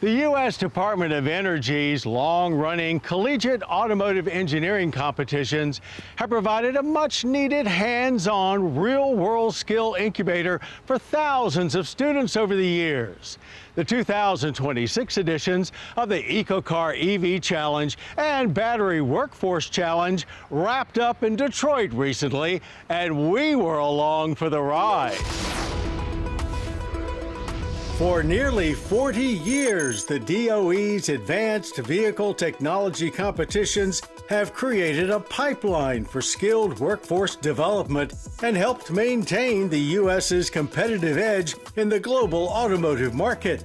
The U.S. Department of Energy's long-running collegiate automotive engineering competitions have provided a much-needed hands-on, real-world skill incubator for thousands of students over the years. The 2026 editions of the EcoCAR EV Challenge and Battery Workforce Challenge wrapped up in Detroit recently, and we were along for the ride. For nearly 40 years, the DOE's Advanced Vehicle Technology competitions have created a pipeline for skilled workforce development and helped maintain the U.S.'s competitive edge in the global automotive market.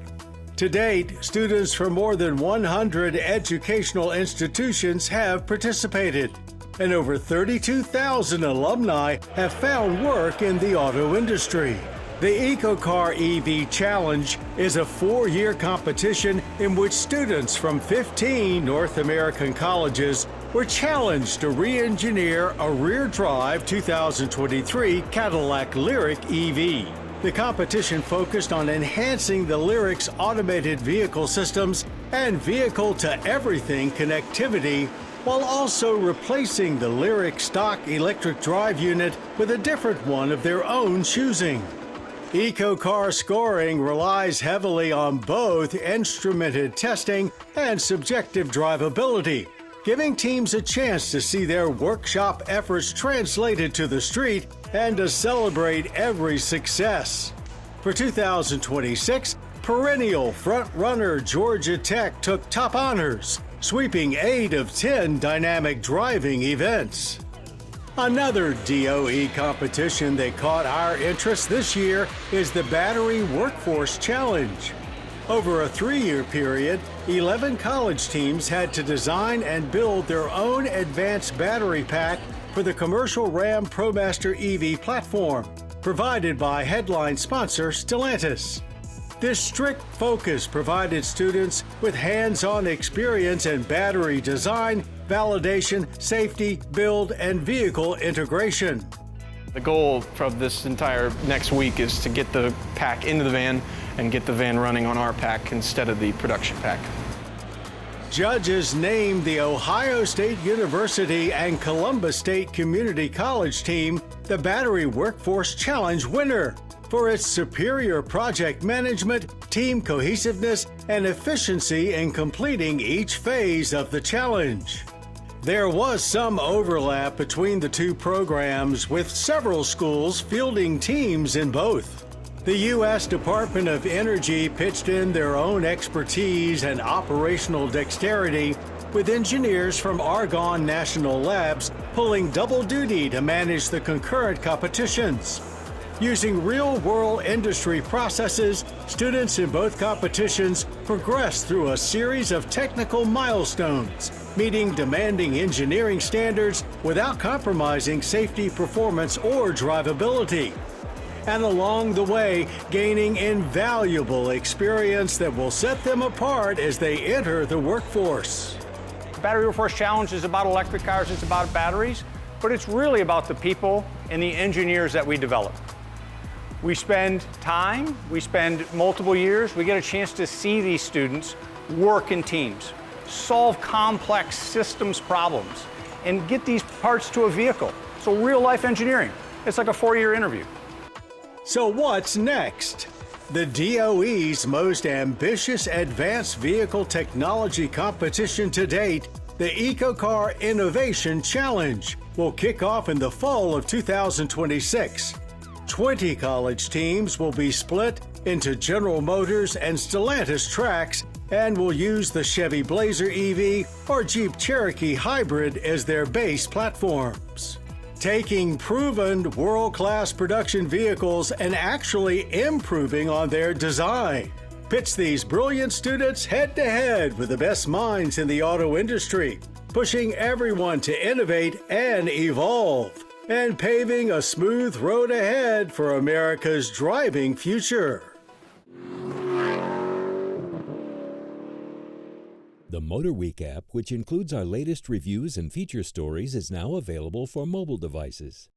To date, students from more than 100 educational institutions have participated, and over 32,000 alumni have found work in the auto industry. The EcoCAR EV Challenge is a 4-year competition in which students from 15 North American colleges were challenged to re-engineer a rear-drive 2023 Cadillac Lyriq EV. The competition focused on enhancing the Lyriq's automated vehicle systems and vehicle-to-everything connectivity, while also replacing the Lyriq stock electric drive unit with a different one of their own choosing. EcoCAR scoring relies heavily on both instrumented testing and subjective drivability, giving teams a chance to see their workshop efforts translated to the street and to celebrate every success. For 2026, perennial front-runner Georgia Tech took top honors, sweeping 8 of 10 dynamic driving events. Another DOE competition that caught our interest this year is the Battery Workforce Challenge. Over a 3-year period, 11 college teams had to design and build their own advanced battery pack for the commercial Ram ProMaster EV platform, provided by headline sponsor Stellantis. This strict focus provided students with hands-on experience in battery design, validation, safety, build, and vehicle integration. The goal of this entire next week is to get the pack into the van and get the van running on our pack instead of the production pack. Judges named the Ohio State University and Columbus State Community College team the Battery Workforce Challenge winner for its superior project management, team cohesiveness, and efficiency in completing each phase of the challenge. There was some overlap between the two programs, with several schools fielding teams in both. The U.S. Department of Energy pitched in their own expertise and operational dexterity, with engineers from Argonne National Labs pulling double duty to manage the concurrent competitions. Using real-world industry processes, students in both competitions progressed through a series of technical milestones, meeting demanding engineering standards without compromising safety, performance, or drivability. And along the way, gaining invaluable experience that will set them apart as they enter the workforce. The Battery Workforce Challenge is about electric cars, it's about batteries, but it's really about the people and the engineers that we develop. We spend time, we spend multiple years, we get a chance to see these students work in teams, solve complex systems problems, and get these parts to a vehicle. So real-life engineering. It's like a 4-year interview. So what's next? The DOE's most ambitious advanced vehicle technology competition to date, the EcoCAR Innovation Challenge, will kick off in the fall of 2026. 20 college teams will be split into General Motors and Stellantis tracks and will use the Chevy Blazer EV or Jeep Cherokee Hybrid as their base platforms. Taking proven world-class production vehicles and actually improving on their design pits these brilliant students head-to-head with the best minds in the auto industry, pushing everyone to innovate and evolve, and paving a smooth road ahead for America's driving future. The MotorWeek app, which includes our latest reviews and feature stories, is now available for mobile devices.